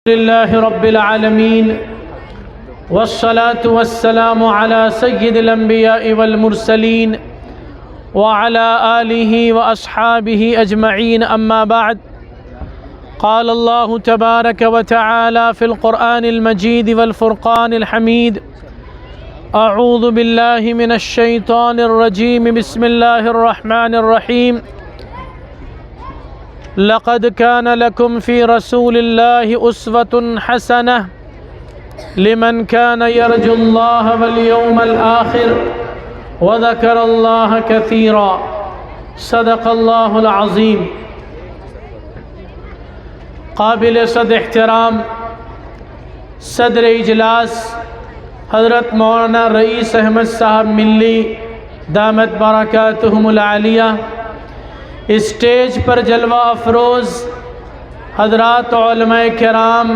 لله رب العالمين والصلاة والسلام على سيد الأنبياء والمرسلين وعلى آله وأصحابه أجمعين أما بعد قال الله تبارك وتعالى في القرآن المجيد والفرقان الحميد أعوذ بالله من الشيطان الرجيم بسم الله الرحمن الرحيم لقد كان لكم في رسول الله أسوة حسنة لمن كان يرجو الله واليوم الآخر وذكر الله كثيرا صدق الله العظيم. قابل صد احترام صدر اجلاس حضرت مولانا رئیس احمد صاحب ملی دامت برکاتہم العالیہ، اسٹیج پر جلوہ افروز حضرات علماء کرام،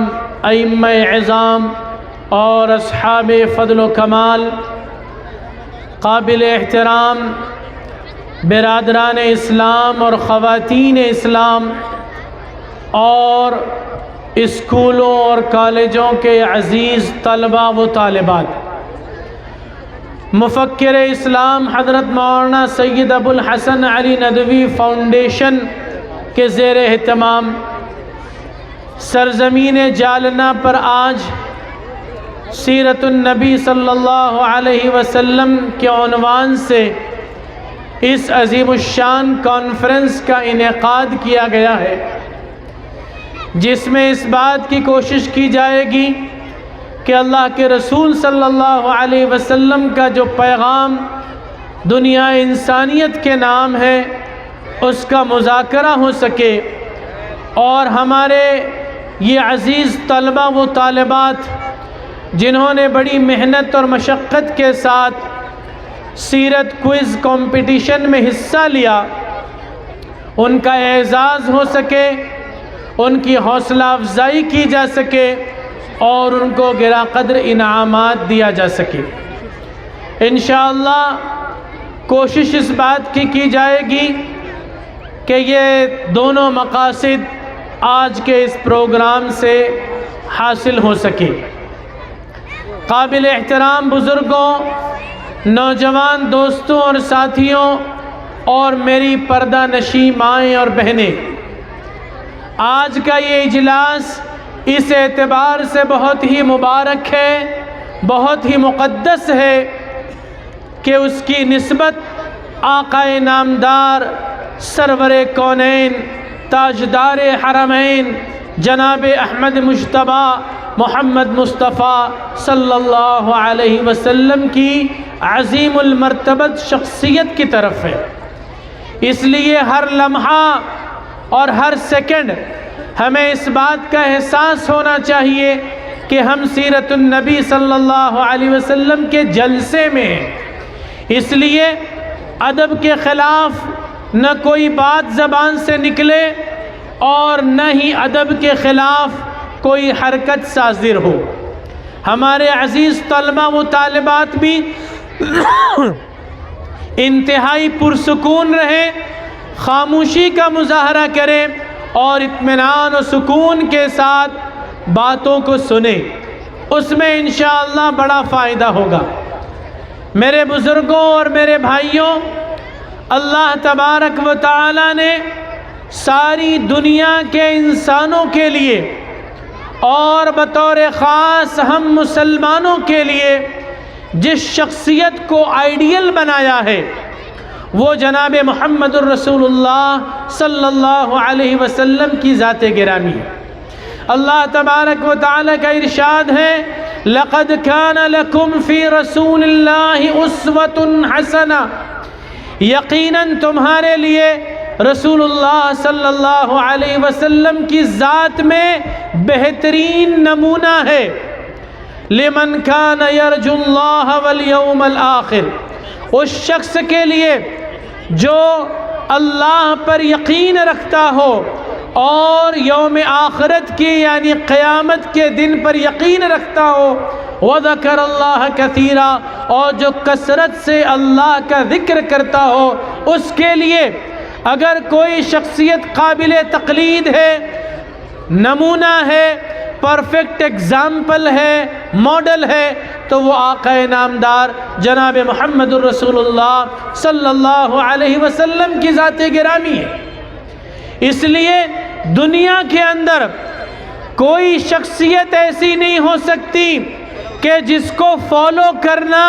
ائمہ اعظام اور اصحاب فضل و کمال، قابل احترام برادران اسلام اور خواتین اسلام اور اسکولوں اور کالجوں کے عزیز طلباء و طالبات، مفکر اسلام حضرت مولانا سید ابو الحسن علی ندوی فاؤنڈیشن کے زیر اہتمام سرزمین جالنہ پر آج سیرت النبی صلی اللہ علیہ وسلم کے عنوان سے اس عظیم الشان کانفرنس کا انعقاد کیا گیا ہے، جس میں اس بات کی کوشش کی جائے گی کہ اللہ کے رسول صلی اللہ علیہ وسلم کا جو پیغام دنیا انسانیت کے نام ہے اس کا مذاکرہ ہو سکے، اور ہمارے یہ عزیز طلباء و طالبات جنہوں نے بڑی محنت اور مشقت کے ساتھ سیرت کوئز کمپٹیشن میں حصہ لیا، ان کا اعزاز ہو سکے، ان کی حوصلہ افزائی کی جا سکے اور ان کو گرا قدر انعامات دیا جا سکے۔ انشاءاللہ کوشش اس بات کی جائے گی کہ یہ دونوں مقاصد آج کے اس پروگرام سے حاصل ہو سکے۔ قابل احترام بزرگوں، نوجوان دوستوں اور ساتھیوں اور میری پردہ نشین مائیں اور بہنیں، آج کا یہ اجلاس اس اعتبار سے بہت ہی مبارک ہے، بہت ہی مقدس ہے کہ اس کی نسبت آقا نامدار سرور کونین تاجدار حرمین جناب احمد مجتبی محمد مصطفیٰ صلی اللہ علیہ وسلم کی عظیم المرتبت شخصیت کی طرف ہے۔ اس لیے ہر لمحہ اور ہر سیکنڈ ہمیں اس بات کا احساس ہونا چاہیے کہ ہم سیرت النبی صلی اللہ علیہ وسلم کے جلسے میں ہیں۔ اس لیے ادب کے خلاف نہ کوئی بات زبان سے نکلے اور نہ ہی ادب کے خلاف کوئی حرکت صادر ہو۔ ہمارے عزیز طلباء و طالبات بھی انتہائی پرسکون رہیں، خاموشی کا مظاہرہ کریں اور اطمینان و سکون کے ساتھ باتوں کو سنیں، اس میں انشاءاللہ بڑا فائدہ ہوگا۔ میرے بزرگوں اور میرے بھائیوں، اللہ تبارک و تعالی نے ساری دنیا کے انسانوں کے لیے اور بطور خاص ہم مسلمانوں کے لیے جس شخصیت کو آئیڈیل بنایا ہے وہ جناب محمد الرسول اللہ صلی اللہ علیہ وسلم کی ذات گرامی ہے۔ اللہ تبارک و تعالی کا ارشاد ہے، لَقَدْ كَانَ لَكُمْ فِي رَسُولِ اللَّهِ أُسْوَةٌ حَسَنَةٌ، یقیناً تمہارے لیے رسول اللہ صلی اللہ علیہ وسلم کی ذات میں بہترین نمونہ ہے۔ لِمَنْ كَانَ يَرْجُو اللَّهَ وَالْيَوْمَ الْآخِرِ، اس شخص کے لیے جو اللہ پر یقین رکھتا ہو اور یوم آخرت کی یعنی قیامت کے دن پر یقین رکھتا ہو، وَذَكَرَ اللَّهَ كَثِيرًا، اور جو کثرت سے اللہ کا ذکر کرتا ہو، اس کے لیے اگر کوئی شخصیت قابل تقلید ہے، نمونہ ہے، پرفیکٹ ایگزامپل ہے، ماڈل ہے، تو وہ آقا نامدار جناب محمد الرسول اللہ صلی اللہ علیہ وسلم کی ذات گرامی ہے۔ اس لیے دنیا کے اندر کوئی شخصیت ایسی نہیں ہو سکتی کہ جس کو فالو کرنا،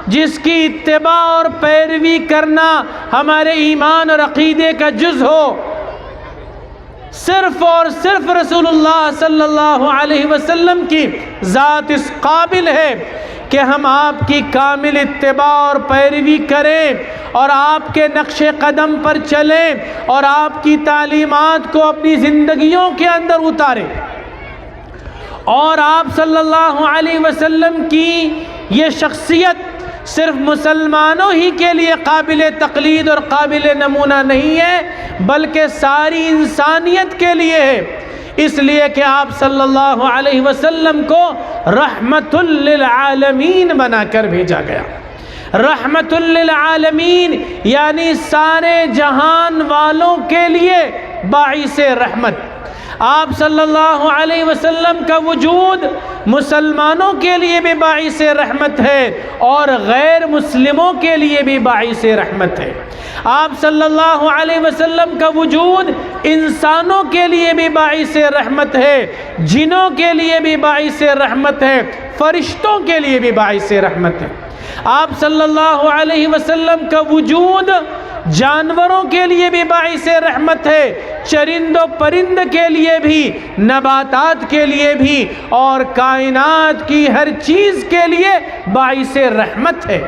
جس کی اتباع اور پیروی کرنا ہمارے ایمان اور عقیدے کا جز ہو۔ صرف اور صرف رسول اللہ صلی اللہ علیہ وسلم کی ذات اس قابل ہے کہ ہم آپ کی کامل اتباع اور پیروی کریں اور آپ کے نقش قدم پر چلیں اور آپ کی تعلیمات کو اپنی زندگیوں کے اندر اتاریں۔ اور آپ صلی اللہ علیہ وسلم کی یہ شخصیت صرف مسلمانوں ہی کے لیے قابل تقلید اور قابل نمونہ نہیں ہے، بلکہ ساری انسانیت کے لیے ہے، اس لیے کہ آپ صلی اللہ علیہ وسلم کو رحمت للعالمین بنا کر بھیجا گیا۔ رحمت للعالمین یعنی سارے جہان والوں کے لیے باعث رحمت۔ آپ صلی اللہ علیہ وسلم کا وجود مسلمانوں کے لیے بھی باعث رحمت ہے اور غیر مسلموں کے لیے بھی باعث رحمت ہے۔ آپ صلی اللہ علیہ وسلم کا وجود انسانوں کے لیے بھی باعث رحمت ہے، جنوں کے لیے بھی باعث رحمت ہے، فرشتوں کے لیے بھی باعث رحمت ہے۔ آپ صلی اللہ علیہ وسلم کا وجود جانوروں کے لیے بھی باعث رحمت ہے، چرند و پرند کے لیے بھی، نباتات کے لیے بھی، اور کائنات کی ہر چیز کے لیے باعث رحمت ہے۔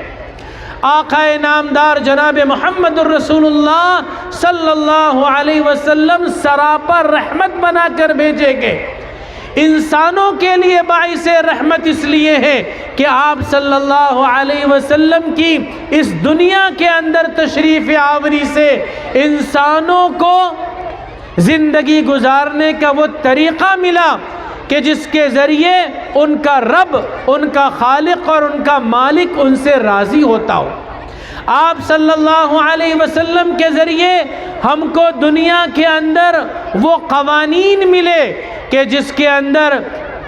آقا نامدار جناب محمد الرسول اللہ صلی اللہ علیہ وسلم سراپا رحمت بنا کر بھیجے گئے۔ انسانوں کے لیے باعث رحمت اس لیے ہے کہ آپ صلی اللہ علیہ وسلم کی اس دنیا کے اندر تشریف آوری سے انسانوں کو زندگی گزارنے کا وہ طریقہ ملا کہ جس کے ذریعے ان کا رب، ان کا خالق اور ان کا مالک ان سے راضی ہوتا ہو۔ آپ صلی اللہ علیہ وسلم کے ذریعے ہم کو دنیا کے اندر وہ قوانین ملے کہ جس کے اندر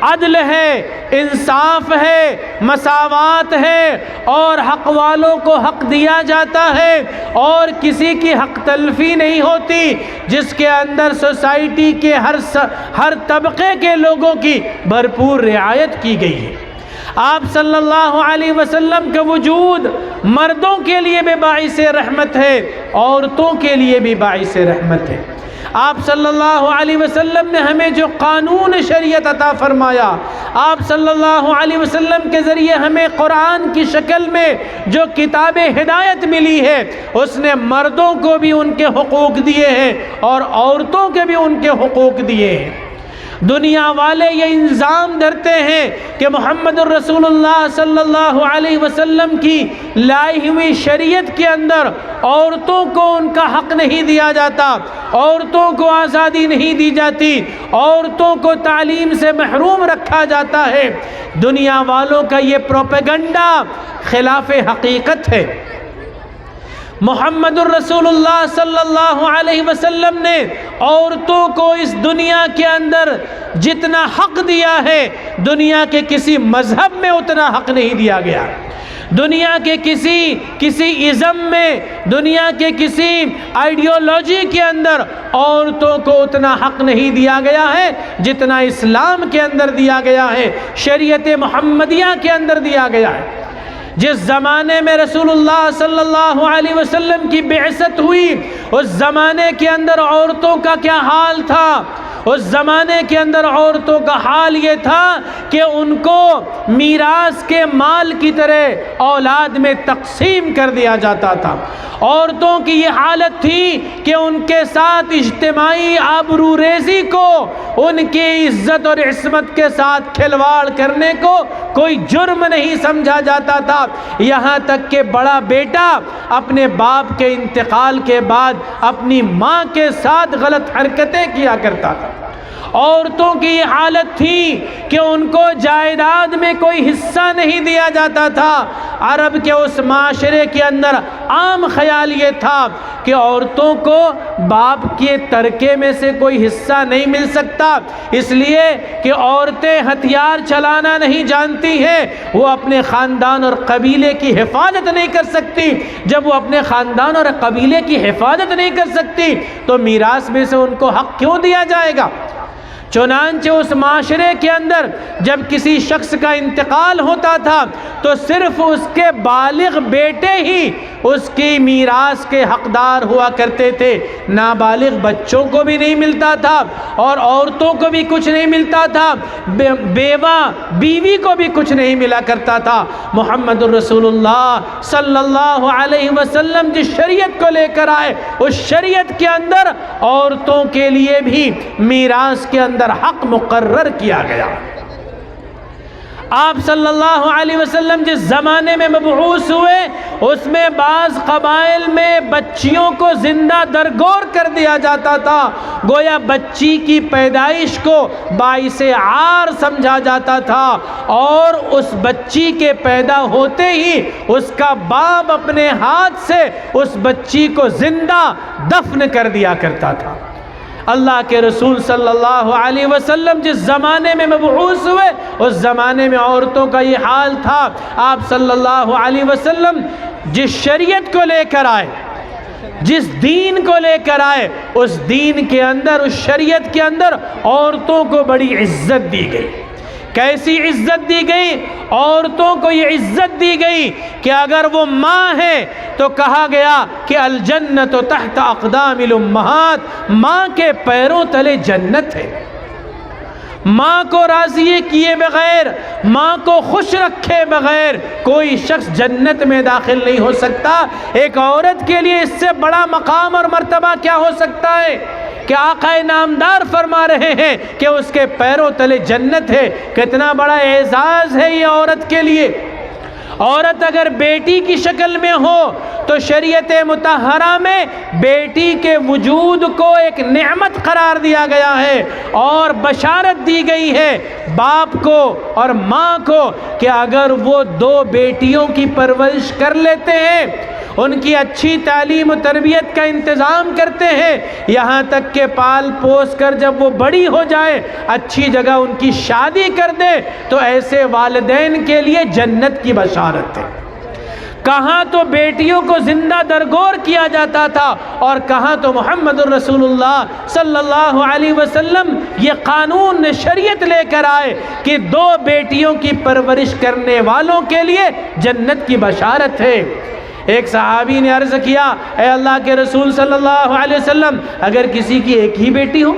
عدل ہے، انصاف ہے، مساوات ہے، اور حق والوں کو حق دیا جاتا ہے اور کسی کی حق تلفی نہیں ہوتی، جس کے اندر سوسائٹی کے ہر طبقے کے لوگوں کی بھرپور رعایت کی گئی ہے۔ آپ صلی اللہ علیہ وسلم کا وجود مردوں کے لیے بھی باعث رحمت ہے، عورتوں کے لیے بھی باعث رحمت ہے۔ آپ صلی اللہ علیہ وسلم نے ہمیں جو قانون شریعت عطا فرمایا، آپ صلی اللہ علیہ وسلم کے ذریعے ہمیں قرآن کی شکل میں جو کتاب ہدایت ملی ہے، اس نے مردوں کو بھی ان کے حقوق دیے ہیں اور عورتوں کے بھی ان کے حقوق دیے ہیں۔ دنیا والے یہ الزام دھرتے ہیں کہ محمد الرسول اللہ صلی اللہ علیہ وسلم کی لائی ہوئی شریعت کے اندر عورتوں کو ان کا حق نہیں دیا جاتا، عورتوں کو آزادی نہیں دی جاتی، عورتوں کو تعلیم سے محروم رکھا جاتا ہے۔ دنیا والوں کا یہ پروپیگنڈا خلاف حقیقت ہے۔ محمد الرسول اللہ صلی اللہ علیہ وسلم نے عورتوں کو اس دنیا کے اندر جتنا حق دیا ہے، دنیا کے کسی مذہب میں اتنا حق نہیں دیا گیا۔ دنیا کے کسی ازم میں، دنیا کے کسی آئیڈیالوجی کے اندر عورتوں کو اتنا حق نہیں دیا گیا ہے جتنا اسلام کے اندر دیا گیا ہے، شریعت محمدیہ کے اندر دیا گیا ہے۔ جس زمانے میں رسول اللہ صلی اللہ علیہ وسلم کی بعثت ہوئی، اس زمانے کے اندر عورتوں کا کیا حال تھا؟ اس زمانے کے اندر عورتوں کا حال یہ تھا کہ ان کو میراث کے مال کی طرح اولاد میں تقسیم کر دیا جاتا تھا۔ عورتوں کی یہ حالت تھی کہ ان کے ساتھ اجتماعی آبروریزی کو، ان کی عزت اور عصمت کے ساتھ کھلواڑ کرنے کو کوئی جرم نہیں سمجھا جاتا تھا، یہاں تک کہ بڑا بیٹا اپنے باپ کے انتقال کے بعد اپنی ماں کے ساتھ غلط حرکتیں کیا کرتا تھا۔ عورتوں کی یہ حالت تھی کہ ان کو جائیداد میں کوئی حصہ نہیں دیا جاتا تھا۔ عرب کے اس معاشرے کے اندر عام خیال یہ تھا کہ عورتوں کو باپ کے ترکے میں سے کوئی حصہ نہیں مل سکتا، اس لیے کہ عورتیں ہتھیار چلانا نہیں جانتی ہیں، وہ اپنے خاندان اور قبیلے کی حفاظت نہیں کر سکتی۔ جب وہ اپنے خاندان اور قبیلے کی حفاظت نہیں کر سکتی تو میراث میں سے ان کو حق کیوں دیا جائے گا؟ چنانچہ اس معاشرے کے اندر جب کسی شخص کا انتقال ہوتا تھا تو صرف اس کے بالغ بیٹے ہی اس کی میراث کے حقدار ہوا کرتے تھے، نابالغ بچوں کو بھی نہیں ملتا تھا اور عورتوں کو بھی کچھ نہیں ملتا تھا، بیوہ بیوی کو بھی کچھ نہیں ملا کرتا تھا۔ محمد الرسول اللہ صلی اللہ علیہ وسلم جس شریعت کو لے کر آئے اس شریعت کے اندر عورتوں کے لیے بھی میراث کے اندر حق مقرر کیا گیا۔ آپ صلی اللہ علیہ وسلم جس زمانے میں مبعوث ہوئے اس میں بعض قبائل میں بچیوں کو زندہ درگور کر دیا جاتا تھا، گویا بچی کی پیدائش کو باعث عار سمجھا جاتا تھا، اور اس بچی کے پیدا ہوتے ہی اس کا باپ اپنے ہاتھ سے اس بچی کو زندہ دفن کر دیا کرتا تھا۔ اللہ کے رسول صلی اللہ علیہ وسلم جس زمانے میں مبعوث ہوئے اس زمانے میں عورتوں کا یہ حال تھا۔ آپ صلی اللہ علیہ وسلم جس شریعت کو لے کر آئے، جس دین کو لے کر آئے، اس دین کے اندر، اس شریعت کے اندر عورتوں کو بڑی عزت دی گئی۔ کیسی عزت دی گئی؟ عورتوں کو یہ عزت دی گئی کہ اگر وہ ماں ہے تو کہا گیا کہ الجنت تحت اقدام الامہات، ماں کے پیروں تلے جنت ہے۔ ماں کو راضی کیے بغیر، ماں کو خوش رکھے بغیر کوئی شخص جنت میں داخل نہیں ہو سکتا۔ ایک عورت کے لیے اس سے بڑا مقام اور مرتبہ کیا ہو سکتا ہے کہ آقا نامدار فرما رہے ہیں کہ اس کے پیروں تلے جنت ہے۔ کتنا بڑا اعزاز ہے یہ عورت کے لیے۔ عورت اگر بیٹی کی شکل میں ہو تو شریعت مطہرہ میں بیٹی کے وجود کو ایک نعمت قرار دیا گیا ہے اور بشارت دی گئی ہے باپ کو اور ماں کو کہ اگر وہ دو بیٹیوں کی پرورش کر لیتے ہیں، ان کی اچھی تعلیم و تربیت کا انتظام کرتے ہیں، یہاں تک کہ پال پوس کر جب وہ بڑی ہو جائے اچھی جگہ ان کی شادی کر دے تو ایسے والدین کے لیے جنت کی بشارت ہے۔ کہاں تو بیٹیوں کو زندہ درگور کیا جاتا تھا اور کہاں تو محمد الرسول اللہ صلی اللہ علیہ وسلم یہ قانون شریعت لے کر آئے کہ دو بیٹیوں کی پرورش کرنے والوں کے لیے جنت کی بشارت ہے۔ ایک صحابی نے عرض کیا، اے اللہ کے رسول صلی اللہ علیہ وسلم، اگر کسی کی ایک ہی بیٹی ہو،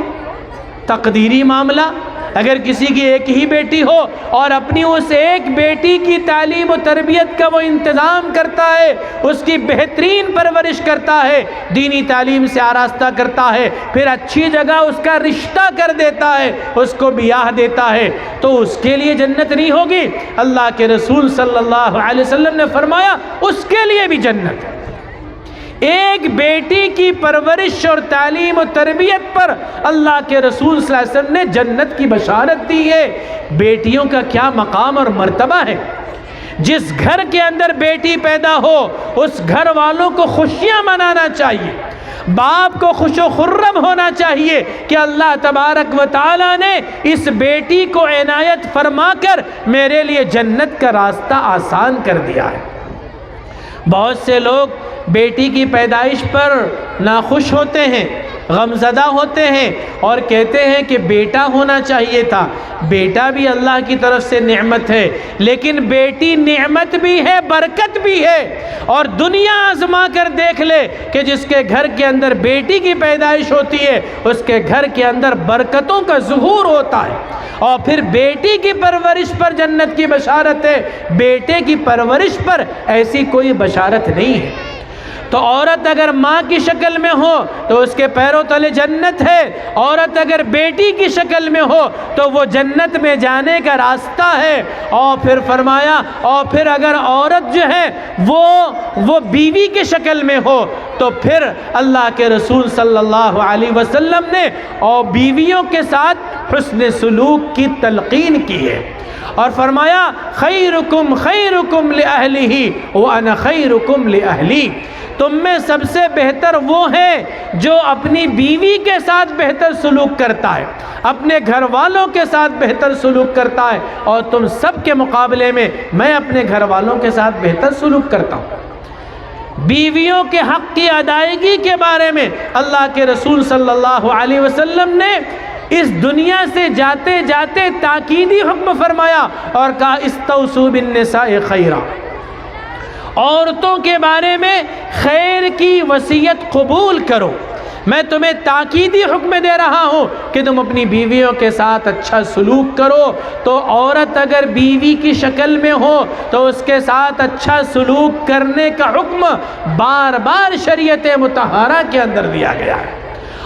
تقدیری معاملہ، اگر کسی کی ایک ہی بیٹی ہو اور اپنی اس ایک بیٹی کی تعلیم و تربیت کا وہ انتظام کرتا ہے، اس کی بہترین پرورش کرتا ہے، دینی تعلیم سے آراستہ کرتا ہے، پھر اچھی جگہ اس کا رشتہ کر دیتا ہے، اس کو بیاہ دیتا ہے، تو اس کے لیے جنت نہیں ہوگی؟ اللہ کے رسول صلی اللہ علیہ وسلم نے فرمایا اس کے لیے بھی جنت ہے۔ ایک بیٹی کی پرورش اور تعلیم و تربیت پر اللہ کے رسول صلی اللہ علیہ وسلم نے جنت کی بشارت دی ہے۔ بیٹیوں کا کیا مقام اور مرتبہ ہے۔ جس گھر کے اندر بیٹی پیدا ہو اس گھر والوں کو خوشیاں منانا چاہیے، باپ کو خوش و خرم ہونا چاہیے کہ اللہ تبارک و تعالیٰ نے اس بیٹی کو عنایت فرما کر میرے لیے جنت کا راستہ آسان کر دیا ہے۔ بہت سے لوگ بیٹی کی پیدائش پر ناخوش ہوتے ہیں، غمزدہ ہوتے ہیں اور کہتے ہیں کہ بیٹا ہونا چاہیے تھا۔ بیٹا بھی اللہ کی طرف سے نعمت ہے، لیکن بیٹی نعمت بھی ہے، برکت بھی ہے، اور دنیا آزما کر دیکھ لے کہ جس کے گھر کے اندر بیٹی کی پیدائش ہوتی ہے اس کے گھر کے اندر برکتوں کا ظہور ہوتا ہے۔ اور پھر بیٹی کی پرورش پر جنت کی بشارت ہے، بیٹے کی پرورش پر ایسی کوئی بشارت نہیں ہے۔ تو عورت اگر ماں کی شکل میں ہو تو اس کے پیروں تلے جنت ہے، عورت اگر بیٹی کی شکل میں ہو تو وہ جنت میں جانے کا راستہ ہے۔ اور پھر فرمایا، اور پھر اگر عورت جو ہے وہ بیوی کی شکل میں ہو تو پھر اللہ کے رسول صلی اللہ علیہ وسلم نے اور بیویوں کے ساتھ حسن سلوک کی تلقین کی ہے اور فرمایا خیرکم خیرکم لأہلہ وانا خیرکم لأہلی۔ تم میں سب سے بہتر وہ ہے جو اپنی بیوی کے ساتھ بہتر سلوک کرتا ہے، اپنے گھر والوں کے ساتھ بہتر سلوک کرتا ہے، اور تم سب کے مقابلے میں میں اپنے گھر والوں کے ساتھ بہتر سلوک کرتا ہوں۔ بیویوں کے حق کی ادائیگی کے بارے میں اللہ کے رسول صلی اللہ علیہ وسلم نے اس دنیا سے جاتے جاتے تاکیدی حکم فرمایا اور کہا استوصوا بالنساء خیرا، عورتوں کے بارے میں خیر کی وصیت قبول کرو۔ میں تمہیں تاکیدی حکم دے رہا ہوں کہ تم اپنی بیویوں کے ساتھ اچھا سلوک کرو۔ تو عورت اگر بیوی کی شکل میں ہو تو اس کے ساتھ اچھا سلوک کرنے کا حکم بار بار شریعت مطہرہ کے اندر دیا گیا ہے۔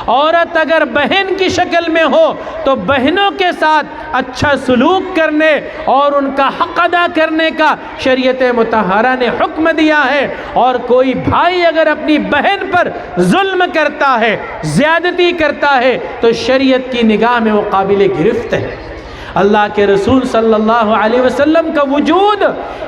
عورت اگر بہن کی شکل میں ہو تو بہنوں کے ساتھ اچھا سلوک کرنے اور ان کا حق ادا کرنے کا شریعت مطہرہ نے حکم دیا ہے۔ اور کوئی بھائی اگر اپنی بہن پر ظلم کرتا ہے، زیادتی کرتا ہے، تو شریعت کی نگاہ میں وہ قابل گرفت ہے۔ اللہ کے رسول صلی اللہ علیہ وسلم کا وجود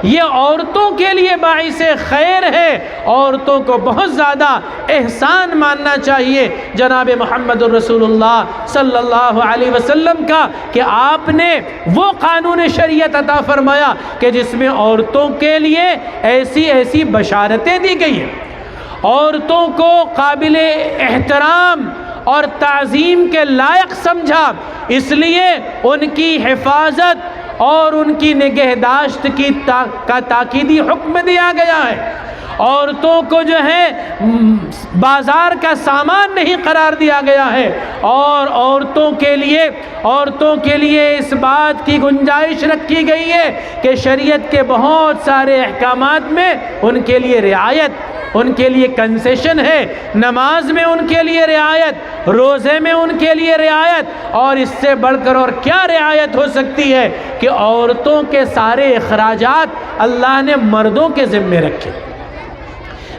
یہ عورتوں کے لیے باعث خیر ہے۔ عورتوں کو بہت زیادہ احسان ماننا چاہیے جناب محمد الرسول اللہ صلی اللہ علیہ وسلم کا کہ آپ نے وہ قانون شریعت عطا فرمایا کہ جس میں عورتوں کے لیے ایسی ایسی بشارتیں دی گئی ہیں، عورتوں کو قابل احترام اور تعظیم کے لائق سمجھا، اس لیے ان کی حفاظت اور ان کی نگہداشت کا تاکیدی حکم دیا گیا ہے۔ عورتوں کو جو ہے بازار کا سامان نہیں قرار دیا گیا ہے، اور عورتوں کے لیے اس بات کی گنجائش رکھی گئی ہے کہ شریعت کے بہت سارے احکامات میں ان کے لیے رعایت، ان کے لیے کنسیشن ہے۔ نماز میں ان کے لیے رعایت، روزے میں ان کے لیے رعایت، اور اس سے بڑھ کر اور کیا رعایت ہو سکتی ہے کہ عورتوں کے سارے اخراجات اللہ نے مردوں کے ذمے رکھے۔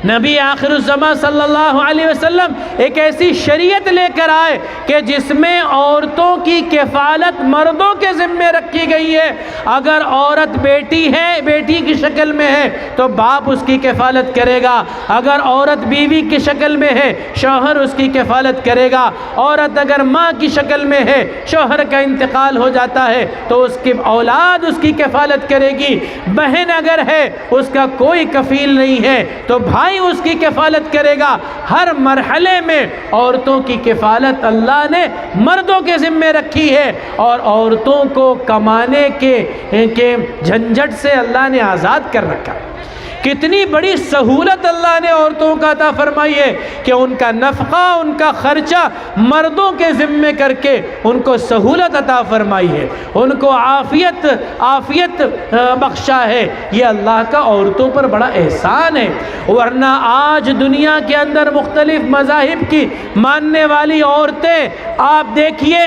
نبی آخر الزمان صلی اللہ علیہ وسلم ایک ایسی شریعت لے کر آئے کہ جس میں عورتوں کی کفالت مردوں کے ذمے رکھی گئی ہے۔ اگر عورت بیٹی ہے، بیٹی کی شکل میں ہے تو باپ اس کی کفالت کرے گا، اگر عورت بیوی کی شکل میں ہے شوہر اس کی کفالت کرے گا، عورت اگر ماں کی شکل میں ہے، شوہر کا انتقال ہو جاتا ہے تو اس کی اولاد اس کی کفالت کرے گی، بہن اگر ہے اس کا کوئی کفیل نہیں ہے تو بھائی اس کی کفالت کرے گا۔ ہر مرحلے میں عورتوں کی کفالت اللہ نے مردوں کے ذمے رکھی ہے، اور عورتوں کو کمانے کے جھنجھٹ سے اللہ نے آزاد کر رکھا۔ کتنی بڑی سہولت اللہ نے عورتوں کا عطا فرمائی ہے کہ ان کا نفقہ، ان کا خرچہ مردوں کے ذمے کر کے ان کو سہولت عطا فرمائی ہے، ان کو عافیت بخشا ہے۔ یہ اللہ کا عورتوں پر بڑا احسان ہے۔ ورنہ آج دنیا کے اندر مختلف مذاہب کی ماننے والی عورتیں آپ دیکھیے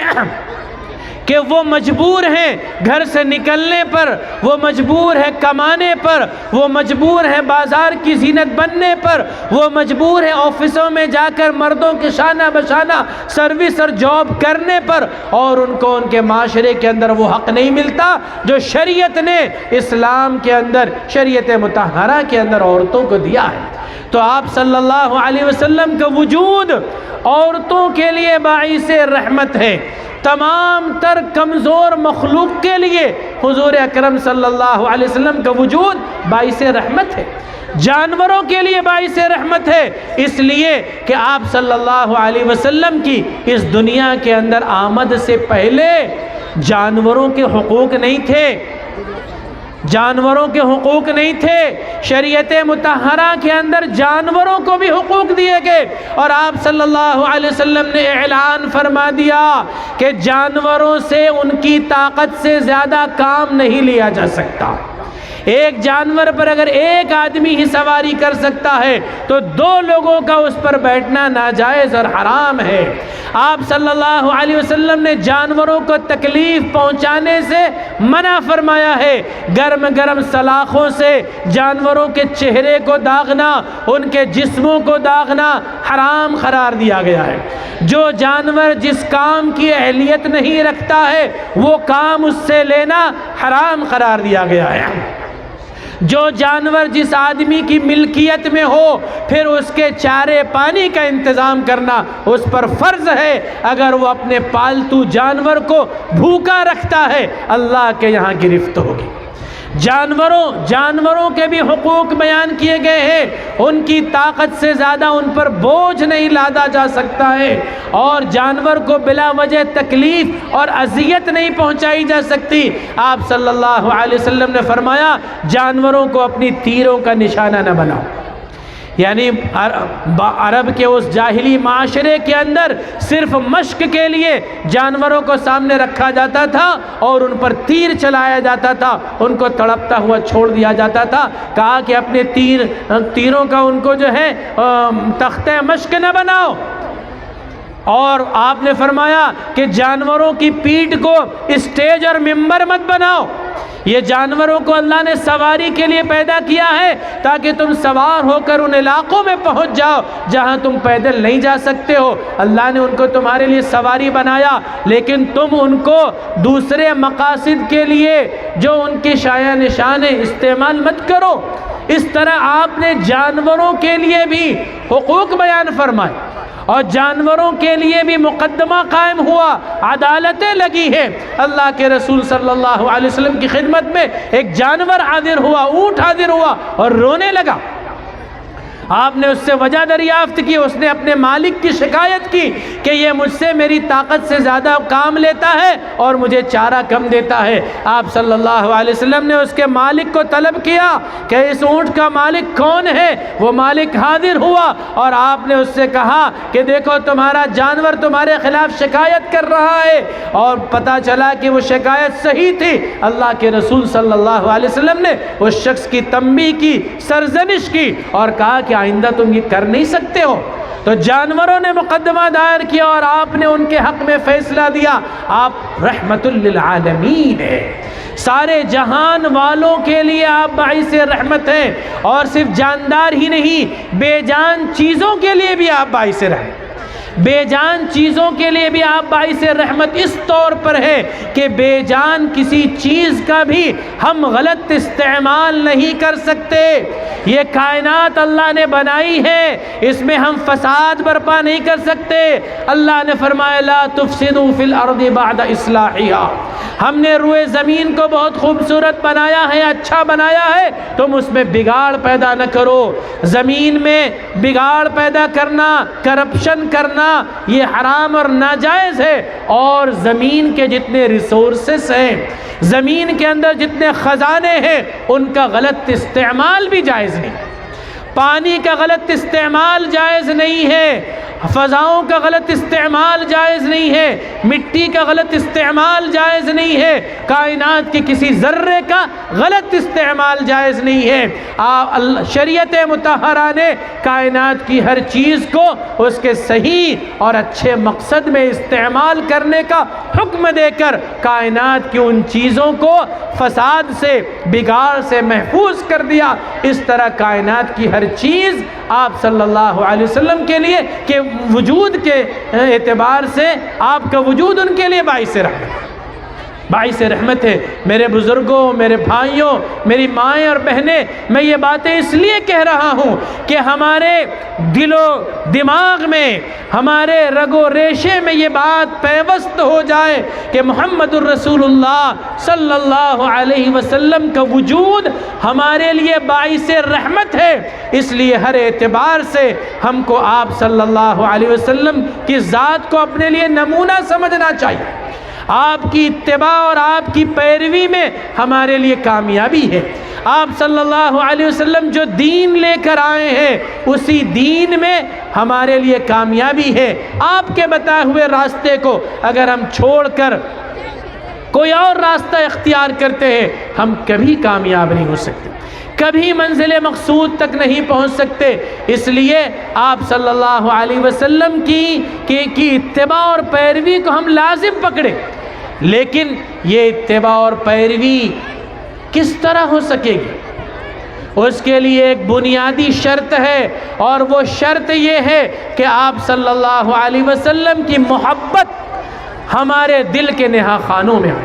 کہ وہ مجبور ہیں گھر سے نکلنے پر، وہ مجبور ہے کمانے پر، وہ مجبور ہے بازار کی زینت بننے پر، وہ مجبور ہے آفسوں میں جا کر مردوں کے شانہ بشانہ سروس اور جاب کرنے پر، اور ان کو ان کے معاشرے کے اندر وہ حق نہیں ملتا جو شریعت نے اسلام کے اندر، شریعت مطہرہ کے اندر عورتوں کو دیا ہے۔ تو آپ صلی اللہ علیہ وسلم کا وجود عورتوں کے لیے باعث رحمت ہے۔ تمام تر کمزور مخلوق کے لیے حضور اکرم صلی اللہ علیہ وسلم کا وجود باعث رحمت ہے، جانوروں کے لیے باعث رحمت ہے، اس لیے کہ آپ صلی اللہ علیہ وسلم کی اس دنیا کے اندر آمد سے پہلے جانوروں کے حقوق نہیں تھے، جانوروں کے حقوق نہیں تھے۔ شریعت مطہرہ کے اندر جانوروں کو بھی حقوق دیے گئے، اور آپ صلی اللہ علیہ وسلم نے اعلان فرما دیا کہ جانوروں سے ان کی طاقت سے زیادہ کام نہیں لیا جا سکتا۔ ایک جانور پر اگر ایک آدمی ہی سواری کر سکتا ہے تو دو لوگوں کا اس پر بیٹھنا ناجائز اور حرام ہے۔ آپ صلی اللہ علیہ وسلم نے جانوروں کو تکلیف پہنچانے سے منع فرمایا ہے۔ گرم گرم سلاخوں سے جانوروں کے چہرے کو داغنا، ان کے جسموں کو داغنا حرام قرار دیا گیا ہے۔ جو جانور جس کام کی اہلیت نہیں رکھتا ہے وہ کام اس سے لینا حرام قرار دیا گیا ہے۔ جو جانور جس آدمی کی ملکیت میں ہو پھر اس کے چارے پانی کا انتظام کرنا اس پر فرض ہے۔ اگر وہ اپنے پالتو جانور کو بھوکا رکھتا ہے اللہ کے یہاں گرفت ہوگی۔ جانوروں کے بھی حقوق بیان کیے گئے ہیں، ان کی طاقت سے زیادہ ان پر بوجھ نہیں لادا جا سکتا ہے، اور جانور کو بلا وجہ تکلیف اور اذیت نہیں پہنچائی جا سکتی۔ آپ صلی اللہ علیہ وسلم نے فرمایا جانوروں کو اپنی تیروں کا نشانہ نہ بناؤ۔ یعنی عرب کے اس جاہلی معاشرے کے اندر صرف مشق کے لیے جانوروں کو سامنے رکھا جاتا تھا اور ان پر تیر چلایا جاتا تھا، ان کو تڑپتا ہوا چھوڑ دیا جاتا تھا۔ کہا کہ اپنے تیروں کا ان کو جو ہے تختہ مشق نہ بناؤ، اور آپ نے فرمایا کہ جانوروں کی پیٹھ کو اسٹیج اور ممبر مت بناؤ۔ یہ جانوروں کو اللہ نے سواری کے لیے پیدا کیا ہے تاکہ تم سوار ہو کر ان علاقوں میں پہنچ جاؤ جہاں تم پیدل نہیں جا سکتے ہو۔ اللہ نے ان کو تمہارے لیے سواری بنایا، لیکن تم ان کو دوسرے مقاصد کے لیے جو ان کی شایع نشان ہے استعمال مت کرو۔ اس طرح آپ نے جانوروں کے لیے بھی حقوق بیان فرمائے، اور جانوروں کے لیے بھی مقدمہ قائم ہوا، عدالتیں لگی ہیں۔ اللہ کے رسول صلی اللہ علیہ وسلم کی خدمت میں ایک جانور حاضر ہوا، اونٹ حاضر ہوا اور رونے لگا۔ آپ نے اس سے وجہ دریافت کی، اس نے اپنے مالک کی شکایت کی کہ یہ مجھ سے میری طاقت سے زیادہ کام لیتا ہے اور مجھے چارہ کم دیتا ہے۔ آپ صلی اللہ علیہ وسلم نے اس کے مالک کو طلب کیا کہ اس اونٹ کا مالک کون ہے؟ وہ مالک حاضر ہوا اور آپ نے اس سے کہا کہ دیکھو تمہارا جانور تمہارے خلاف شکایت کر رہا ہے، اور پتہ چلا کہ وہ شکایت صحیح تھی۔ اللہ کے رسول صلی اللہ علیہ وسلم نے اس شخص کی تنبیہ کی، سرزنش کی، اور کہا کہ آئندہ تم یہ کر نہیں سکتے ہو۔ تو جانوروں نے مقدمہ دائر کیا اور آپ نے ان کے حق میں فیصلہ دیا۔ آپ رحمت للعالمین ہیں، سارے جہان والوں کے لیے آپ باعث رحمت ہیں، اور صرف جاندار ہی نہیں بے جان چیزوں کے لیے بھی آپ باعث رحمت، بے جان چیزوں کے لیے بھی آپ باعث رحمت اس طور پر ہے کہ بے جان کسی چیز کا بھی ہم غلط استعمال نہیں کر سکتے۔ یہ کائنات اللہ نے بنائی ہے، اس میں ہم فساد برپا نہیں کر سکتے۔ اللہ نے فرمایا لا تفسدوا فی الارض بعد اصلاحها، ہم نے روئے زمین کو بہت خوبصورت بنایا ہے، اچھا بنایا ہے، تم اس میں بگاڑ پیدا نہ کرو۔ زمین میں بگاڑ پیدا کرنا، کرپشن کرنا یہ حرام اور ناجائز ہے، اور زمین کے جتنے ریسورسز ہیں، زمین کے اندر جتنے خزانے ہیں، ان کا غلط استعمال بھی جائز نہیں۔ پانی کا غلط استعمال جائز نہیں ہے، فضاؤں کا غلط استعمال جائز نہیں ہے، مٹی کا غلط استعمال جائز نہیں ہے، کائنات کے کسی ذرے کا غلط استعمال جائز نہیں ہے۔ شریعت مطہرہ نے کائنات کی ہر چیز کو اس کے صحیح اور اچھے مقصد میں استعمال کرنے کا حکم دے کر کائنات کی ان چیزوں کو فساد سے، بگاڑ سے محفوظ کر دیا۔ اس طرح کائنات کی ہر چیز آپ صلی اللہ علیہ وسلم کے لیے کہ وجود کے اعتبار سے آپ کا وجود ان کے لیے باعث رحمت ہے۔ میرے بزرگوں، میرے بھائیوں، میری مائیں اور بہنیں، میں یہ باتیں اس لیے کہہ رہا ہوں کہ ہمارے دل و دماغ میں، ہمارے رگ و ریشے میں یہ بات پیوست ہو جائے کہ محمد الرسول اللہ صلی اللہ علیہ وسلم کا وجود ہمارے لیے باعث رحمت ہے۔ اس لیے ہر اعتبار سے ہم کو آپ صلی اللہ علیہ وسلم کی ذات کو اپنے لیے نمونہ سمجھنا چاہیے۔ آپ کی اتباع اور آپ کی پیروی میں ہمارے لیے کامیابی ہے۔ آپ صلی اللہ علیہ وسلم جو دین لے کر آئے ہیں اسی دین میں ہمارے لیے کامیابی ہے۔ آپ کے بتائے ہوئے راستے کو اگر ہم چھوڑ کر کوئی اور راستہ اختیار کرتے ہیں ہم کبھی کامیاب نہیں ہو سکتے، کبھی منزل مقصود تک نہیں پہنچ سکتے۔ اس لیے آپ صلی اللہ علیہ وسلم کی اتباع اور پیروی کو ہم لازم پکڑیں، لیکن یہ اتباع اور پیروی کس طرح ہو سکے گی؟ اس کے لیے ایک بنیادی شرط ہے، اور وہ شرط یہ ہے کہ آپ صلی اللہ علیہ وسلم کی محبت ہمارے دل کے نہا خانوں میں ہو۔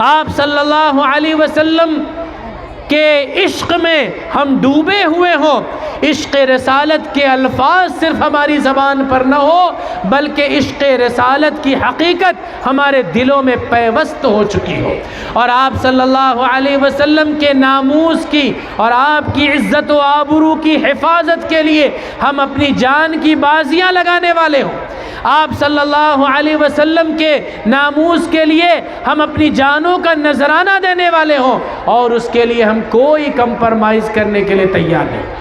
آپ صلی اللہ علیہ وسلم کہ عشق میں ہم ڈوبے ہوئے ہوں، عشق رسالت کے الفاظ صرف ہماری زبان پر نہ ہو بلکہ عشق رسالت کی حقیقت ہمارے دلوں میں پیوست ہو چکی ہو، اور آپ صلی اللہ علیہ وسلم کے ناموس کی اور آپ کی عزت و آبرو کی حفاظت کے لیے ہم اپنی جان کی بازیاں لگانے والے ہوں، آپ صلی اللہ علیہ وسلم کے ناموس کے لیے ہم اپنی جانوں کا نذرانہ دینے والے ہوں، اور اس کے لیے ہم کوئی کمپرمائز کرنے کے لیے تیار نہیں۔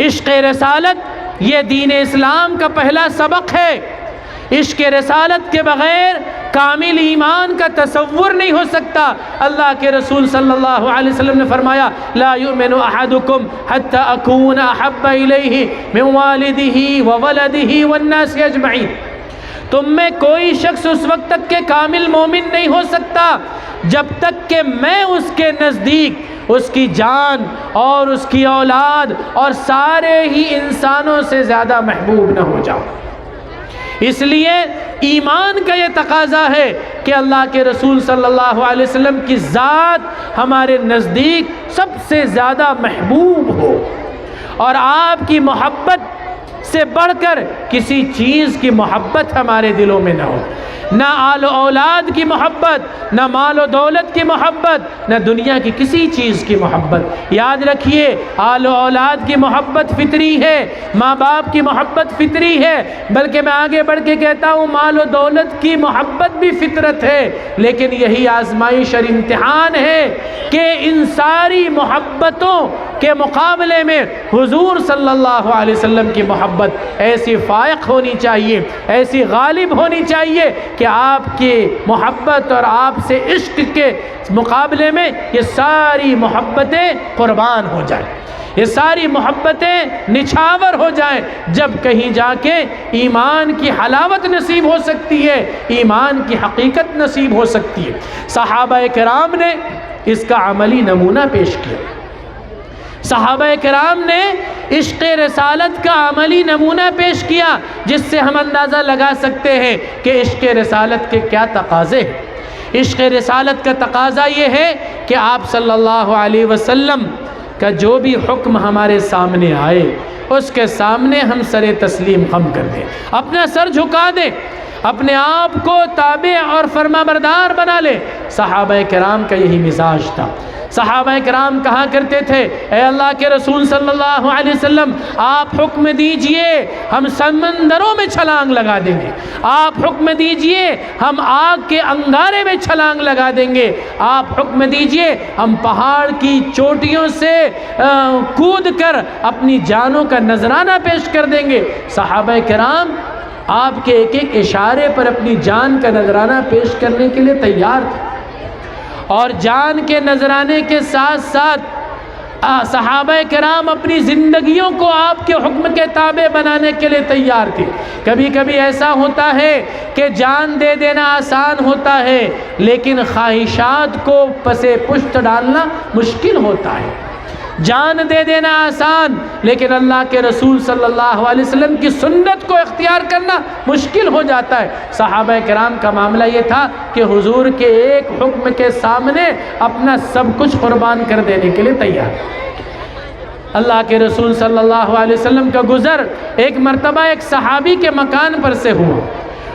عشق رسالت یہ دین اسلام کا پہلا سبق ہے۔ عشق رسالت کے بغیر کامل ایمان کا تصور نہیں ہو سکتا۔ اللہ کے رسول صلی اللہ علیہ وسلم نے فرمایا لا یؤمن احدکم حتی اکون احب الیہ من والدہ وولدہ والناس اجمعین، تم میں کوئی شخص اس وقت تک کہ کامل مومن نہیں ہو سکتا جب تک کہ میں اس کے نزدیک اس کی جان اور اس کی اولاد اور سارے ہی انسانوں سے زیادہ محبوب نہ ہو جاؤں۔ اس لیے ایمان کا یہ تقاضا ہے کہ اللہ کے رسول صلی اللہ علیہ وسلم کی ذات ہمارے نزدیک سب سے زیادہ محبوب ہو، اور آپ کی محبت سے بڑھ کر کسی چیز کی محبت ہمارے دلوں میں نہ ہو، نہ آل و اولاد کی محبت، نہ مال و دولت کی محبت، نہ دنیا کی کسی چیز کی محبت۔ یاد رکھیے آل و اولاد کی محبت فطری ہے، ماں باپ کی محبت فطری ہے، بلکہ میں آگے بڑھ کے کہتا ہوں مال و دولت کی محبت بھی فطرت ہے، لیکن یہی آزمائش اور امتحان ہے کہ ان ساری محبتوں کے مقابلے میں حضور صلی اللہ علیہ وسلم کی محبت ایسی فائق ہونی چاہیے، ایسی غالب ہونی چاہیے کہ آپ کی محبت اور آپ سے عشق کے مقابلے میں یہ ساری محبتیں قربان ہو جائیں، یہ ساری محبتیں نچھاور ہو جائیں، جب کہیں جا کے ایمان کی حلاوت نصیب ہو سکتی ہے، ایمان کی حقیقت نصیب ہو سکتی ہے۔ صحابہ کرام نے اس کا عملی نمونہ پیش کیا، صحابہ کرام نے عشق رسالت کا عملی نمونہ پیش کیا، جس سے ہم اندازہ لگا سکتے ہیں کہ عشق رسالت کے کیا تقاضے ہیں۔ عشق رسالت کا تقاضا یہ ہے کہ آپ صلی اللہ علیہ وسلم کا جو بھی حکم ہمارے سامنے آئے اس کے سامنے ہم سر تسلیم خم کر دیں، اپنا سر جھکا دیں، اپنے آپ کو تابع اور فرما بردار بنا لیں۔ صحابہ کرام کا یہی مزاج تھا۔ صحابہ کرام کہا کرتے تھے اے اللہ کے رسول صلی اللہ علیہ وسلم آپ حکم دیجئے ہم سمندروں میں چھلانگ لگا دیں گے، آپ حکم دیجئے ہم آگ کے انگارے میں چھلانگ لگا دیں گے، آپ حکم دیجئے ہم پہاڑ کی چوٹیوں سے کود کر اپنی جانوں کا نذرانہ پیش کر دیں گے۔ صحابہ کرام آپ کے ایک ایک اشارے پر اپنی جان کا نذرانہ پیش کرنے کے لیے تیار تھے، اور جان کے نذرانے کے ساتھ ساتھ صحابہ کرام اپنی زندگیوں کو آپ کے حکم کے تابع بنانے کے لیے تیار تھے۔ کبھی کبھی ایسا ہوتا ہے کہ جان دے دینا آسان ہوتا ہے، لیکن خواہشات کو پسے پشت ڈالنا مشکل ہوتا ہے۔ جان دے دینا آسان، لیکن اللہ کے رسول صلی اللہ علیہ وسلم کی سنت کو اختیار کرنا مشکل ہو جاتا ہے۔ صحابہ کرام کا معاملہ یہ تھا کہ حضور کے ایک حکم کے سامنے اپنا سب کچھ قربان کر دینے کے لیے تیار۔ اللہ کے رسول صلی اللہ علیہ وسلم کا گزر ایک مرتبہ ایک صحابی کے مکان پر سے ہوا۔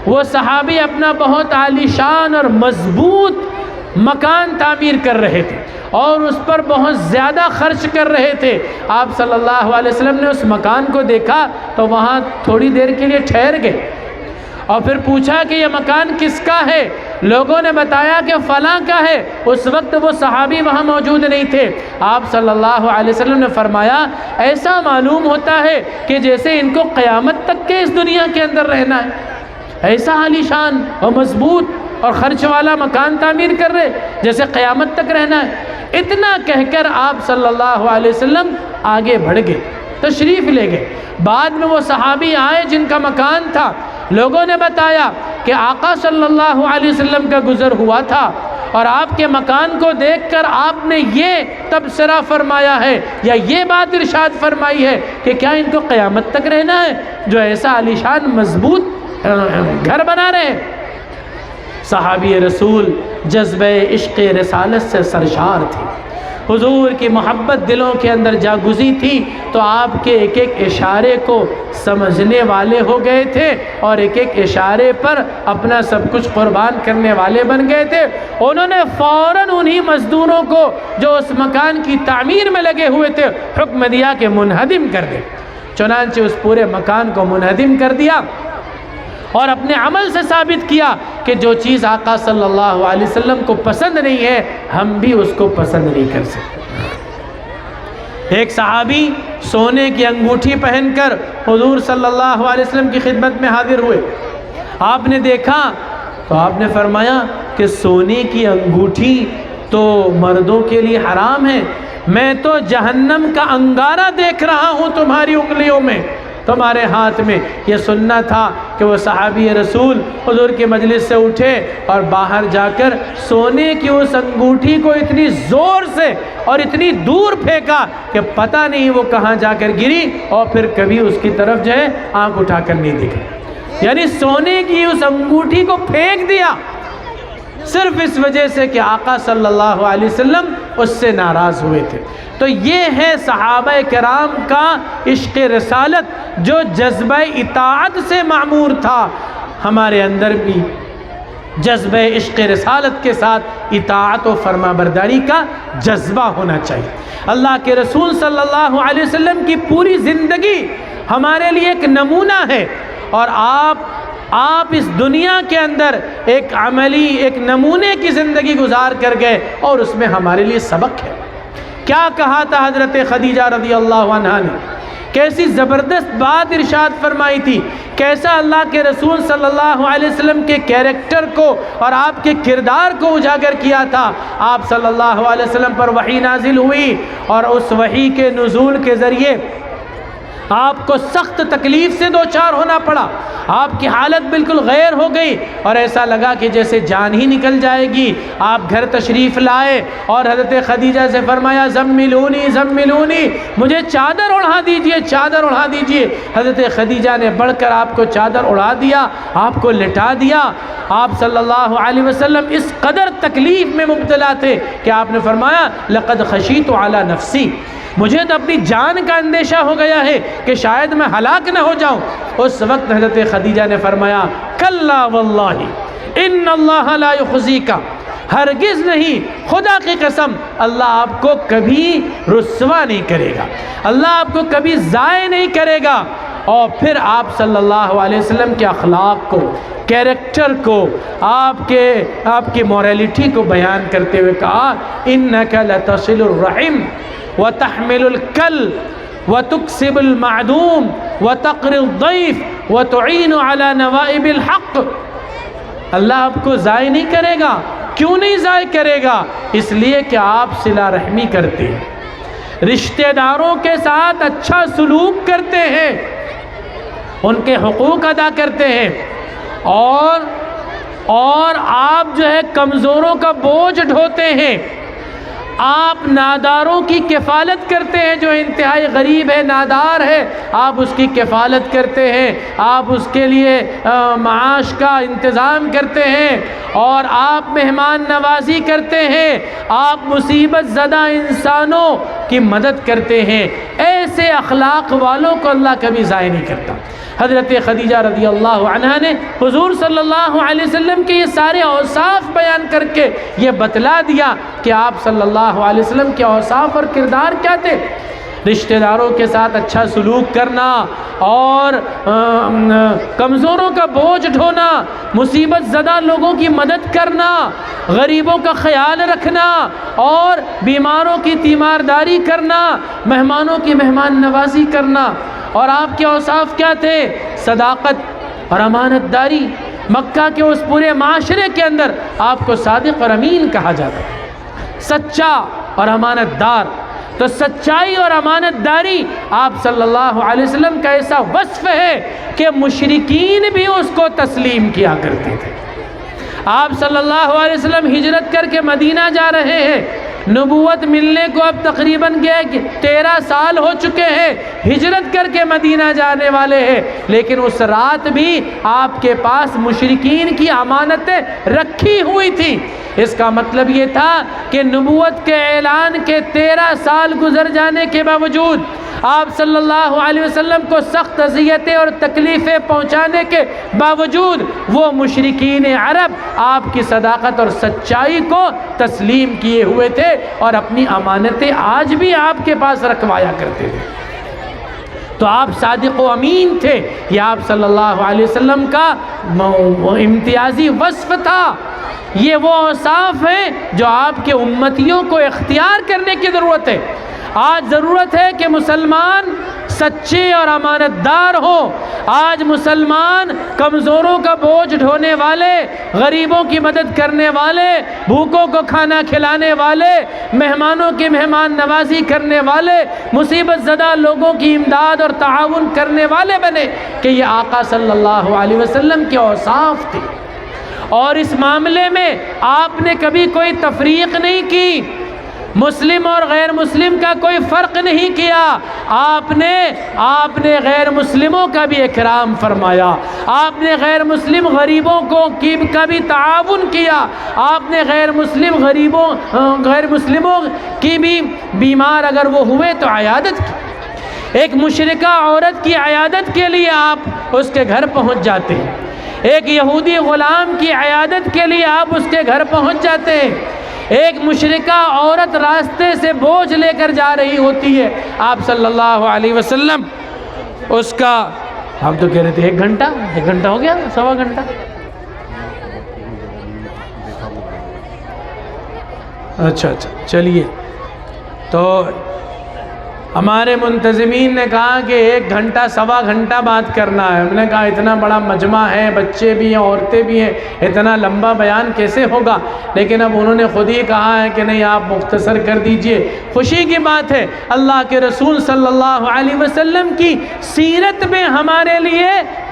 وہ صحابی اپنا بہت عالی شان اور مضبوط مکان تعمیر کر رہے تھے اور اس پر بہت زیادہ خرچ کر رہے تھے۔ آپ صلی اللہ علیہ وسلم نے اس مکان کو دیکھا تو وہاں تھوڑی دیر کے لیے ٹھہر گئے اور پھر پوچھا کہ یہ مکان کس کا ہے؟ لوگوں نے بتایا کہ فلاں کا ہے۔ اس وقت وہ صحابی وہاں موجود نہیں تھے۔ آپ صلی اللہ علیہ وسلم نے فرمایا ایسا معلوم ہوتا ہے کہ جیسے ان کو قیامت تک کے اس دنیا کے اندر رہنا ہے، ایسا عالی شان اور مضبوط اور خرچ والا مکان تعمیر کر رہے جیسے قیامت تک رہنا ہے۔ اتنا کہہ کر آپ صلی اللہ علیہ وسلم آگے بڑھ گئے، تشریف لے گئے۔ بعد میں وہ صحابی آئے جن کا مکان تھا، لوگوں نے بتایا کہ آقا صلی اللہ علیہ وسلم کا گزر ہوا تھا اور آپ کے مکان کو دیکھ کر آپ نے یہ تبصرہ فرمایا ہے یا یہ بات ارشاد فرمائی ہے کہ کیا ان کو قیامت تک رہنا ہے جو ایسا عالی شان مضبوط گھر بنا رہے ہیں۔ صحابی رسول جذبہ عشق رسالت سے سرشار تھے، حضور کی محبت دلوں کے اندر جاگزی تھی، تو آپ کے ایک ایک اشارے کو سمجھنے والے ہو گئے تھے اور ایک ایک اشارے پر اپنا سب کچھ قربان کرنے والے بن گئے تھے۔ انہوں نے فوراً انہی مزدوروں کو جو اس مکان کی تعمیر میں لگے ہوئے تھے حکم دیا کہ منہدم کر دیں۔ چنانچہ اس پورے مکان کو منہدم کر دیا اور اپنے عمل سے ثابت کیا کہ جو چیز آقا صلی اللہ علیہ وسلم کو پسند نہیں ہے ہم بھی اس کو پسند نہیں کر سکتے۔ ایک صحابی سونے کی انگوٹھی پہن کر حضور صلی اللہ علیہ وسلم کی خدمت میں حاضر ہوئے۔ آپ نے دیکھا تو آپ نے فرمایا کہ سونے کی انگوٹھی تو مردوں کے لیے حرام ہے، میں تو جہنم کا انگارہ دیکھ رہا ہوں تمہاری انگلیوں میں، تمہارے ہاتھ میں۔ یہ سننا تھا کہ وہ صحابی رسول حضور کے مجلس سے اٹھے اور باہر جا کر سونے کی اس انگوٹھی کو اتنی زور سے اور اتنی دور پھینکا کہ پتہ نہیں وہ کہاں جا کر گری اور پھر کبھی اس کی طرف جو ہے آنکھ اٹھا کر نہیں دیکھا۔ یعنی سونے کی اس انگوٹھی کو پھینک دیا صرف اس وجہ سے کہ آقا صلی اللہ علیہ وسلم اس سے ناراض ہوئے تھے۔ تو یہ ہے صحابہ کرام کا عشق رسالت جو جذبہ اطاعت سے معمور تھا۔ ہمارے اندر بھی جذبہ عشق رسالت کے ساتھ اطاعت و فرما برداری کا جذبہ ہونا چاہیے۔ اللہ کے رسول صلی اللہ علیہ وسلم کی پوری زندگی ہمارے لیے ایک نمونہ ہے، اور آپ اس دنیا کے اندر ایک عملی ایک نمونے کی زندگی گزار کر گئے، اور اس میں ہمارے لیے سبق ہے۔ کیا کہا تھا حضرت خدیجہ رضی اللہ عنہا نے، کیسی زبردست بات ارشاد فرمائی تھی، کیسا اللہ کے رسول صلی اللہ علیہ وسلم کے کیریکٹر کو اور آپ کے کردار کو اجاگر کیا تھا۔ آپ صلی اللہ علیہ وسلم پر وحی نازل ہوئی اور اس وحی کے نزول کے ذریعے آپ کو سخت تکلیف سے دوچار ہونا پڑا، آپ کی حالت بالکل غیر ہو گئی اور ایسا لگا کہ جیسے جان ہی نکل جائے گی۔ آپ گھر تشریف لائے اور حضرت خدیجہ سے فرمایا زملونی زملونی، مجھے چادر اڑا دیجئے، چادر اڑا دیجئے۔ حضرت خدیجہ نے بڑھ کر آپ کو چادر اڑا دیا، آپ کو لٹا دیا۔ آپ صلی اللہ علیہ وسلم اس قدر تکلیف میں مبتلا تھے کہ آپ نے فرمایا لقد خشیت علی نفسی، مجھے تو اپنی جان کا اندیشہ ہو گیا ہے کہ شاید میں ہلاک نہ ہو جاؤں۔ اس وقت حضرت خدیجہ نے فرمایا کلا واللہ ان اللہ لا یخزیک، ہرگز نہیں، خدا کی قسم اللہ آپ کو کبھی رسوا نہیں کرے گا، اللہ آپ کو کبھی ضائع نہیں کرے گا۔ اور پھر آپ صلی اللہ علیہ وسلم کے اخلاق کو، کیریکٹر کو، آپ کی موریلٹی کو بیان کرتے ہوئے کہا انک لتصل الرحم وتحمل الکل وتکسب المعدوم وتقری الضیف وتعین علی نوائب الحق۔ اللہ آپ کو ضائع نہیں کرے گا۔ کیوں نہیں ضائع کرے گا؟ اس لیے کہ آپ صلہ رحمی کرتے ہیں، رشتہ داروں کے ساتھ اچھا سلوک کرتے ہیں، ان کے حقوق ادا کرتے ہیں، اور آپ جو ہے کمزوروں کا بوجھ ڈھوتے ہیں، آپ ناداروں کی کفالت کرتے ہیں، جو انتہائی غریب ہے، نادار ہے، آپ اس کی کفالت کرتے ہیں، آپ اس کے لیے معاش کا انتظام کرتے ہیں، اور آپ مہمان نوازی کرتے ہیں، آپ مصیبت زدہ انسانوں کی مدد کرتے ہیں۔ ایسے اخلاق والوں کو اللہ کبھی ضائع نہیں کرتا۔ حضرت خدیجہ رضی اللہ عنہا نے حضور صلی اللہ علیہ وسلم کے یہ سارے اوصاف بیان کر کے یہ بتلا دیا کہ آپ صلی اللہ علیہ وسلم کے اوصاف اور کردار کیا تھے۔ رشتہ داروں کے ساتھ اچھا سلوک کرنا، اور کمزوروں کا بوجھ ڈھونا، مصیبت زدہ لوگوں کی مدد کرنا، غریبوں کا خیال رکھنا، اور بیماروں کی تیمارداری کرنا، مہمانوں کی مہمان نوازی کرنا۔ اور آپ کے اوصاف کیا تھے؟ صداقت اور امانت داری۔ مکہ کے اس پورے معاشرے کے اندر آپ کو صادق اور امین کہا جاتا ہے، سچا اور امانت دار۔ تو سچائی اور امانت داری آپ صلی اللہ علیہ وسلم کا ایسا وصف ہے کہ مشرکین بھی اس کو تسلیم کیا کرتے تھے۔ آپ صلی اللہ علیہ وسلم ہجرت کر کے مدینہ جا رہے ہیں، نبوت ملنے کو اب تقریباً 13 سال ہو چکے ہیں، ہجرت کر کے مدینہ جانے والے ہیں، لیکن اس رات بھی آپ کے پاس مشرکین کی امانتیں رکھی ہوئی تھی۔ اس کا مطلب یہ تھا کہ نبوت کے اعلان کے 13 سال گزر جانے کے باوجود آپ صلی اللہ علیہ وسلم کو سخت اذیتیں اور تکلیفیں پہنچانے کے باوجود وہ مشرکین عرب آپ کی صداقت اور سچائی کو تسلیم کیے ہوئے تھے اور اپنی امانتیں آج بھی آپ کے پاس رکھوایا کرتے تھے۔ تو آپ صادق و امین تھے، یہ آپ صلی اللہ علیہ وسلم کا امتیازی وصف تھا۔ یہ وہ اوصاف ہیں جو آپ کے امتیوں کو اختیار کرنے کی ضرورت ہے۔ آج ضرورت ہے کہ مسلمان سچے اور امانت دار ہوں۔ آج مسلمان کمزوروں کا بوجھ ڈھونے والے، غریبوں کی مدد کرنے والے، بھوکوں کو کھانا کھلانے والے، مہمانوں کی مہمان نوازی کرنے والے، مصیبت زدہ لوگوں کی امداد اور تعاون کرنے والے بنے کہ یہ آقا صلی اللہ علیہ وسلم کے اوصاف تھے۔ اور اس معاملے میں آپ نے کبھی کوئی تفریق نہیں کی، مسلم اور غیر مسلم کا کوئی فرق نہیں کیا۔ آپ نے غیر مسلموں کا بھی اکرام فرمایا، آپ نے غیر مسلم غریبوں کا بھی تعاون کیا، آپ نے غیر مسلموں کی بھی بیمار اگر وہ ہوئے تو عیادت کی۔ ایک مشرکہ عورت کی عیادت کے لیے آپ اس کے گھر پہنچ جاتے ہیں، ایک یہودی غلام کی عیادت کے لیے آپ اس کے گھر پہنچ جاتے ہیں، ایک مشرکہ عورت راستے سے بوجھ لے کر جا رہی ہوتی ہے، آپ صلی اللہ علیہ وسلم اس کا، ہم تو کہہ رہے تھے 1 گھنٹہ ہو گیا، 1.25 گھنٹہ، اچھا چلیے۔ تو ہمارے منتظمین نے کہا کہ 1 گھنٹہ 1.25 گھنٹہ بات کرنا ہے۔ ہم نے کہا اتنا بڑا مجمع ہے، بچے بھی ہیں، عورتیں بھی ہیں، اتنا لمبا بیان کیسے ہوگا؟ لیکن اب انہوں نے خود ہی کہا ہے کہ نہیں، آپ مختصر کر دیجئے۔ خوشی کی بات ہے، اللہ کے رسول صلی اللہ علیہ وسلم کی سیرت میں ہمارے لیے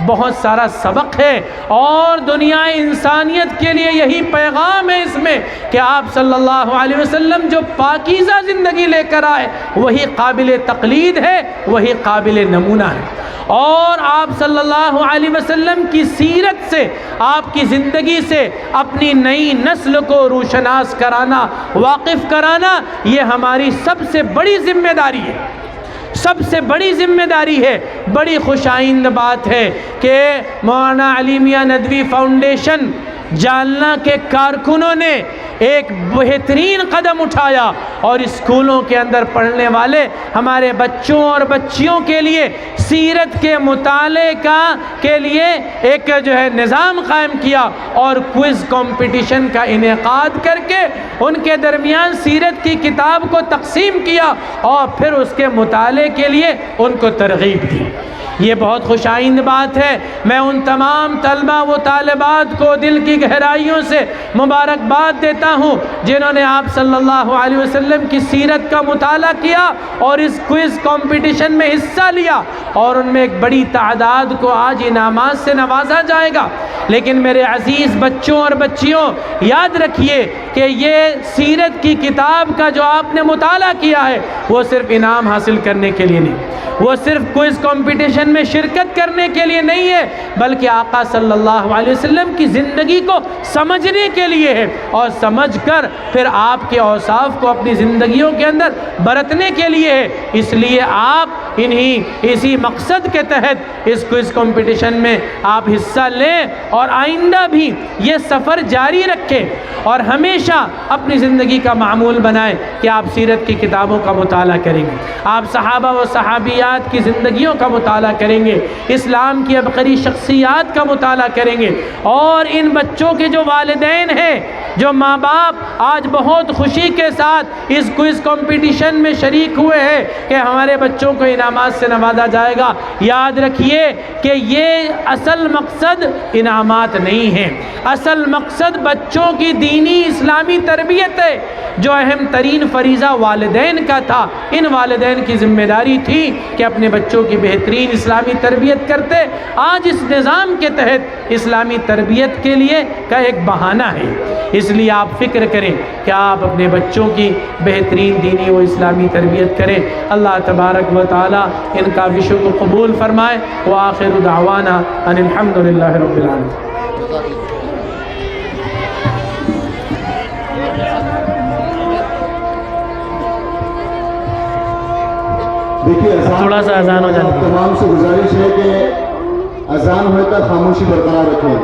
بہت سارا سبق ہے، اور دنیا انسانیت کے لیے یہی پیغام ہے اس میں کہ آپ صلی اللہ علیہ وسلم جو پاکیزہ زندگی لے کر آئے وہی قابل تقلید ہے، وہی قابل نمونہ ہے۔ اور آپ صلی اللہ علیہ وسلم کی سیرت سے، آپ کی زندگی سے اپنی نئی نسل کو روشناس کرانا، واقف کرانا، یہ ہماری سب سے بڑی ذمہ داری ہے، سب سے بڑی ذمہ داری ہے۔ بڑی خوش آئند بات ہے کہ مولانا علی میاں ندوی فاؤنڈیشن جالنا کے کارکنوں نے ایک بہترین قدم اٹھایا اور اسکولوں کے اندر پڑھنے والے ہمارے بچوں اور بچیوں کے لیے سیرت کے مطالعے کے لیے ایک نظام قائم کیا اور کوئز کمپٹیشن کا انعقاد کر کے ان کے درمیان سیرت کی کتاب کو تقسیم کیا اور پھر اس کے مطالعے کے لیے ان کو ترغیب دی۔ یہ بہت خوش آئند بات ہے۔ میں ان تمام طلبہ و طالبات کو دل کی گہرائیوں سے مبارکباد دیتا ہوں جنہوں نے آپ صلی اللہ علیہ وسلم کی سیرت کا مطالعہ کیا اور اس کوئز کمپٹیشن میں حصہ لیا، اور ان میں ایک بڑی تعداد کو آج انعامات سے نوازا جائے گا۔ لیکن میرے عزیز بچوں اور بچیوں، یاد رکھیے کہ یہ سیرت کی کتاب کا جو آپ نے مطالعہ کیا ہے وہ صرف انعام حاصل کرنے کے لیے نہیں، وہ صرف کوئز کمپٹیشن میں شرکت کرنے کے لیے نہیں ہے، بلکہ آقا صلی اللہ علیہ وسلم کی زندگی کو سمجھنے کے لیے ہے، اور سمجھ کر پھر آپ کے اوصاف کو اپنی زندگیوں کے اندر برتنے کے لیے ہے۔ اس لیے آپ اسی مقصد کے تحت اس کوئز کمپٹیشن میں آپ حصہ لیں، اور آئندہ بھی یہ سفر جاری رکھیں اور ہمیشہ اپنی زندگی کا معمول بنائیں کہ آپ سیرت کی کتابوں کا مطالعہ کریں گے، آپ صحابہ و صحابیات کی زندگیوں کا مطالعہ کریں گے، اسلام کی عبقری شخصیات کا مطالعہ کریں گے، اور ان بچوں کے جو والدین ہیں، جو ماں باپ آج بہت خوشی کے ساتھ اس کوئز کمپٹیشن میں شریک ہوئے ہیں کہ ہمارے بچوں کو انعامات سے نوازا جائے گا، یاد رکھیے کہ یہ اصل مقصد انعامات نہیں ہے، اصل مقصد بچوں کی دینی اسلامی تربیت ہے۔ جو اہم ترین فریضہ والدین کا تھا، ان والدین کی ذمہ داری تھی کہ اپنے بچوں کی بہترین اسلامی تربیت کرتے۔ آج اس نظام کے تحت اسلامی تربیت کے لیے کا ایک بہانہ ہے، اس لیے آپ فکر کریں کہ آپ اپنے بچوں کی بہترین دینی و اسلامی تربیت کریں۔ اللہ تبارک و تعالی ان کاوشوں کو قبول فرمائے۔ وآخر دعوانا ان الحمدللہ رب العالمین۔ دیکھیے تھوڑا سا اذان ہو جانے تمام سے گزارش ہے کہ اذان ہوئے تک خاموشی برقرار رکھیں۔